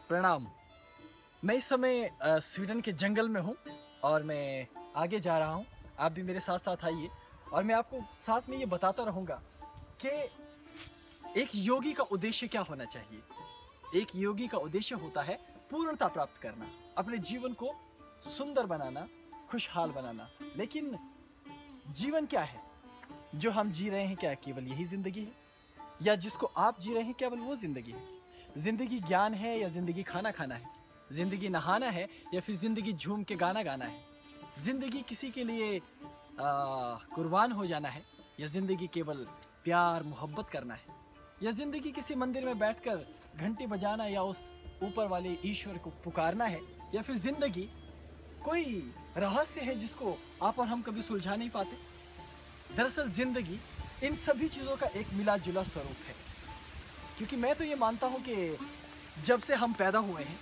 प्रणाम। मैं इस समय स्वीडन के जंगल में हूँ और मैं आगे जा रहा हूँ। आप भी मेरे साथ साथ आइए और मैं आपको साथ में ये बताता रहूँगा कि एक योगी का उद्देश्य क्या होना चाहिए। एक योगी का उद्देश्य होता है पूर्णता प्राप्त करना, अपने जीवन को सुंदर बनाना, खुशहाल बनाना। लेकिन जीवन क्या है जो हम जी रहे हैं? क्या केवल यही जिंदगी है, या जिसको आप जी रहे हैं केवल वो जिंदगी है? जिंदगी ज्ञान है या जिंदगी खाना खाना है? जिंदगी नहाना है या फिर जिंदगी झूम के गाना गाना है? जिंदगी किसी के लिए कुर्बान हो जाना है या जिंदगी केवल प्यार मोहब्बत करना है? या जिंदगी किसी मंदिर में बैठकर घंटी बजाना या उस ऊपर वाले ईश्वर को पुकारना है? या फिर जिंदगी कोई रहस्य है जिसको आप और हम कभी सुलझा नहीं पाते? दरअसल जिंदगी इन सभी चीजों का एक मिला जुला स्वरूप है। क्योंकि मैं तो ये मानता हूं कि जब से हम पैदा हुए हैं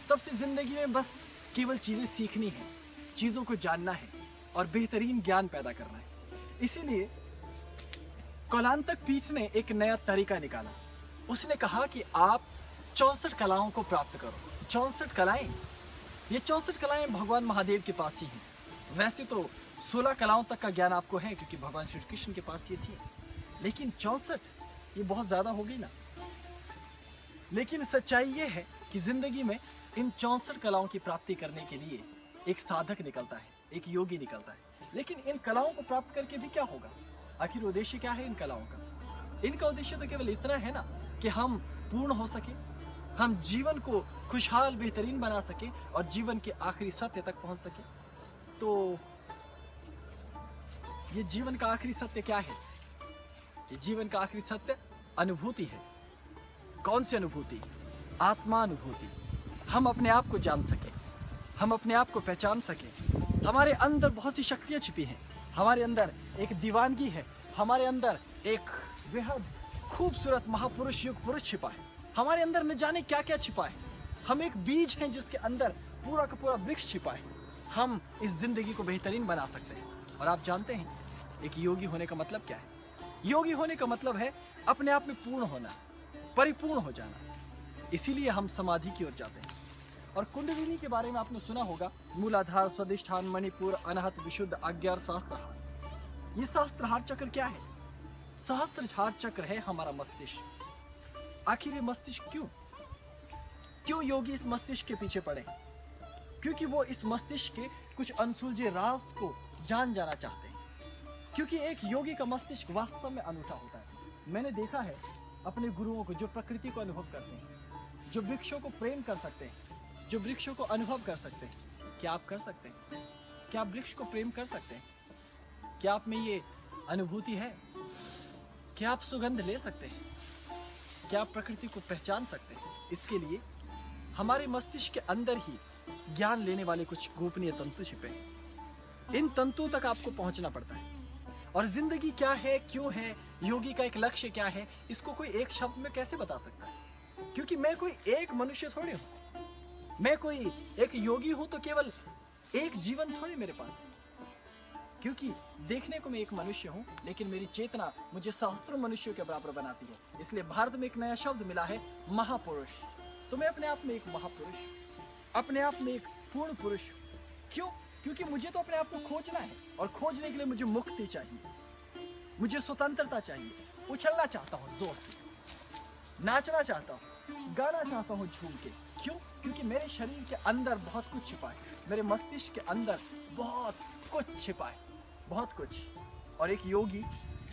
तब से जिंदगी में बस केवल चीजें सीखनी है, चीजों को जानना है और बेहतरीन ज्ञान पैदा करना है। इसीलिए कलांतक पीठ ने एक नया तरीका निकाला। उसने कहा कि आप 64 कलाओं को प्राप्त करो। 64 कलाएं, ये 64 कलाएं भगवान महादेव के पास ही हैं। वैसे तो 16 कलाओं तक का ज्ञान आपको है क्योंकि भगवान श्री कृष्ण के पास ये थी, लेकिन 64 ये बहुत ज्यादा हो गई ना। लेकिन सच्चाई ये है कि जिंदगी में इन 64 कलाओं की प्राप्ति करने के लिए एक साधक निकलता है, एक योगी निकलता है। लेकिन इन कलाओं को प्राप्त करके भी क्या होगा? आखिर उद्देश्य क्या है इन कलाओं का? इनका उद्देश्य तो केवल इतना है ना कि हम पूर्ण हो सके, हम जीवन को खुशहाल बेहतरीन बना सके और जीवन के आखिरी सत्य तक पहुंच सके। तो ये जीवन का आखिरी सत्य क्या है? ये जीवन का आखिरी सत्य अनुभूति है। कौन सी अनुभूति? आत्मानुभूति। हम अपने आप को जान सके, हम अपने आप को पहचान सके। हमारे अंदर बहुत सी शक्तियां छिपी हैं, हमारे अंदर एक दीवानगी है, हमारे अंदर एक बेहद खूबसूरत महापुरुष युग पुरुष छिपा है, हमारे अंदर न जाने क्या क्या छिपा है। हम एक बीज हैं जिसके अंदर पूरा का पूरा वृक्ष छिपा है। हम इस जिंदगी को बेहतरीन बना सकते हैं। और आप जानते हैं एक योगी होने का मतलब क्या है? योगी होने का मतलब है अपने आप में पूर्ण होना, परिपूर्ण हो जाना। इसीलिए हम समाधि की ओर जाते हैं। और कुंडलिनी के बारे में आपने सुना होगा, मूलाधार, स्वादिष्ठान, मणिपुर, अनाहत, विशुद्ध, आज्ञा, सहस्त्रहार। ये सहस्त्रहार चक्र क्या है? सहस्त्रहार चक्र है हमारा मस्तिष्क। आखिर ये मस्तिष्क क्यों योगी इस मस्तिष्क के पीछे पड़े? क्योंकि वो इस मस्तिष्क के कुछ अनसुलझे राज को जाना चाहते हैं। क्योंकि एक योगी का मस्तिष्क वास्तव में अनूठा होता है। मैंने देखा है अपने गुरुओं को जो प्रकृति को अनुभव करते हैं, जो वृक्षों को प्रेम कर सकते हैं, जो वृक्षों को अनुभव कर सकते हैं। क्या आप कर सकते हैं? क्या आप वृक्ष को प्रेम कर सकते हैं? क्या आप में ये अनुभूति है? क्या आप सुगंध ले सकते हैं? क्या आप प्रकृति को पहचान सकते हैं? इसके लिए हमारे मस्तिष्क के अंदर ही ज्ञान लेने वाले कुछ गोपनीय तंतु छिपे हैं। इन तंतुओं तक आपको पहुंचना पड़ता है। और जिंदगी क्या है, क्यों है, योगी का एक लक्ष्य क्या है, इसको कोई एक शब्द में कैसे बता सकता है? क्योंकि मैं कोई एक मनुष्य थोड़ी हूं। मैं कोई एक योगी हूं तो केवल एक जीवन थोड़ी मेरे पास। क्योंकि देखने को मैं एक मनुष्य हूं, लेकिन मेरी चेतना मुझे सहस्त्रों मनुष्यों के बराबर बनाती है। इसलिए भारत में एक नया शब्द मिला है, महापुरुष। तो मैं अपने आप में एक महापुरुष, अपने आप में एक पूर्ण पुरुष। क्यों? क्योंकि मुझे तो अपने आप को खोजना है, और खोजने के लिए मुझे मुक्ति चाहिए, मुझे स्वतंत्रता चाहिए। उछलना चाहता हूँ जोर से, नाचना चाहता हूँ, गाना चाहता हूँ झूम के। क्यों? क्योंकि मेरे शरीर के अंदर बहुत कुछ छिपा है, मेरे मस्तिष्क के अंदर बहुत कुछ छिपा है, बहुत कुछ। और एक योगी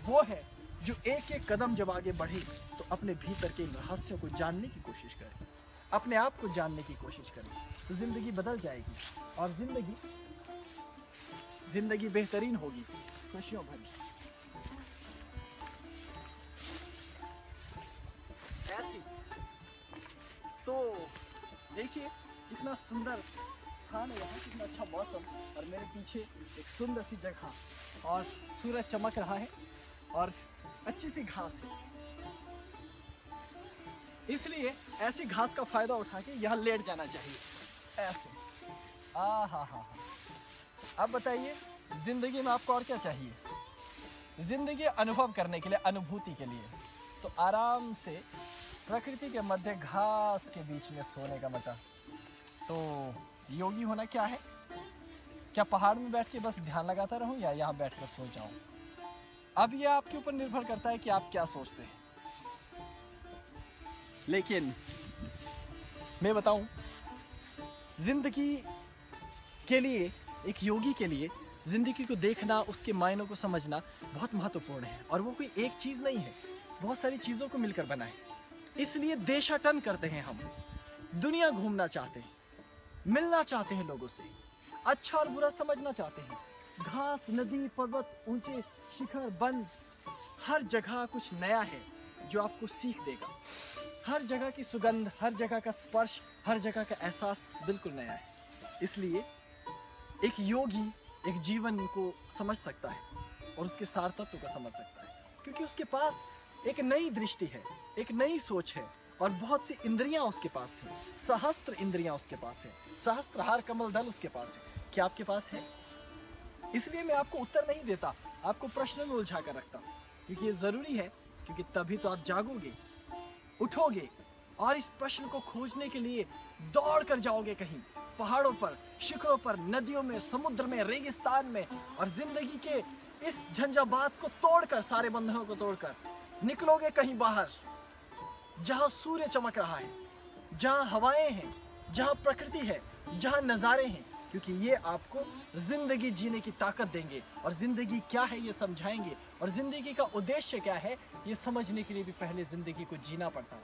वो है जो एक एक कदम जब आगे बढ़े तो अपने भीतर के रहस्यों को जानने की कोशिश करे, अपने आप को जानने की कोशिश करे, तो जिंदगी बदल जाएगी और जिंदगी बेहतरीन होगी, खुशियों भरी। ऐसी तो देखिए कितना सुंदर स्थान है यहाँ, कितना अच्छा मौसम, और मेरे पीछे एक सुंदर सी जगह और सूरज चमक रहा है और अच्छी सी घास है। इसलिए ऐसी घास का फायदा उठा के यहाँ लेट जाना चाहिए ऐसे। हा। अब बताइए जिंदगी में आपको और क्या चाहिए? जिंदगी अनुभव करने के लिए, अनुभूति के लिए, तो आराम से प्रकृति के मध्य घास के बीच में सोने का मजा। तो योगी होना क्या है? क्या पहाड़ में बैठ के बस ध्यान लगाता रहूं या यहाँ बैठ कर सो जाऊं? अब यह आपके ऊपर निर्भर करता है कि आप क्या सोचते हैं। लेकिन मैं बताऊं, जिंदगी के लिए, एक योगी के लिए जिंदगी को देखना, उसके मायनों को समझना बहुत महत्वपूर्ण है। और वो कोई एक चीज नहीं है, बहुत सारी चीजों को मिलकर बना है। इसलिए देशाटन करते हैं हम, दुनिया घूमना चाहते हैं, मिलना चाहते हैं लोगों से, अच्छा और बुरा समझना चाहते हैं। घास, नदी, पर्वत, ऊंचे शिखर, वन, हर जगह कुछ नया है जो आपको सीख देगा। हर जगह की सुगंध, हर जगह का स्पर्श, हर जगह का एहसास बिल्कुल नया है। इसलिए एक योगी एक जीवन को समझ सकता है और उसके सार तत्व को समझ सकता है, क्योंकि उसके पास एक नई दृष्टि है, एक नई सोच है और बहुत सी इंद्रियां उसके पास हैं। सहस्त्र इंद्रियां उसके पास है, सहस्त्रहार कमल दल उसके पास है। क्या आपके पास है? इसलिए मैं आपको उत्तर नहीं देता, आपको प्रश्न में उलझा कर रखता हूं, क्योंकि ये जरूरी है, क्योंकि तभी तो आप जागोगे, उठोगे और इस प्रश्न को खोजने के लिए दौड़ कर जाओगे कहीं पहाड़ों पर, शिखरों पर, नदियों में, समुद्र में, रेगिस्तान में, और जिंदगी के इस झंझावात को तोड़कर, सारे बंधनों को तोड़कर निकलोगे कहीं बाहर, जहां सूर्य चमक रहा है, जहां हवाएं हैं, जहां प्रकृति है, जहां नजारे हैं, क्योंकि ये आपको जिंदगी जीने की ताकत देंगे और जिंदगी क्या है ये समझाएंगे, और जिंदगी का उद्देश्य क्या है ये समझने के लिए भी पहले जिंदगी को जीना पड़ता है,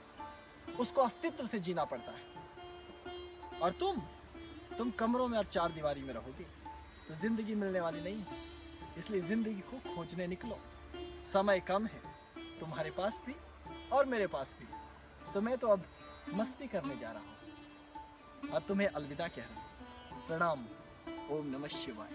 उसको अस्तित्व से जीना पड़ता है। और तुम कमरों में और चार दीवारी में रहोगे तो जिंदगी मिलने वाली नहीं है। इसलिए जिंदगी को खोजने निकलो। समय कम है तुम्हारे पास भी और मेरे पास भी, तो मैं तो अब मस्ती करने जा रहा हूँ और तुम्हें अलविदा कह रहा हूँ। प्रणाम। ओम नमः शिवाय।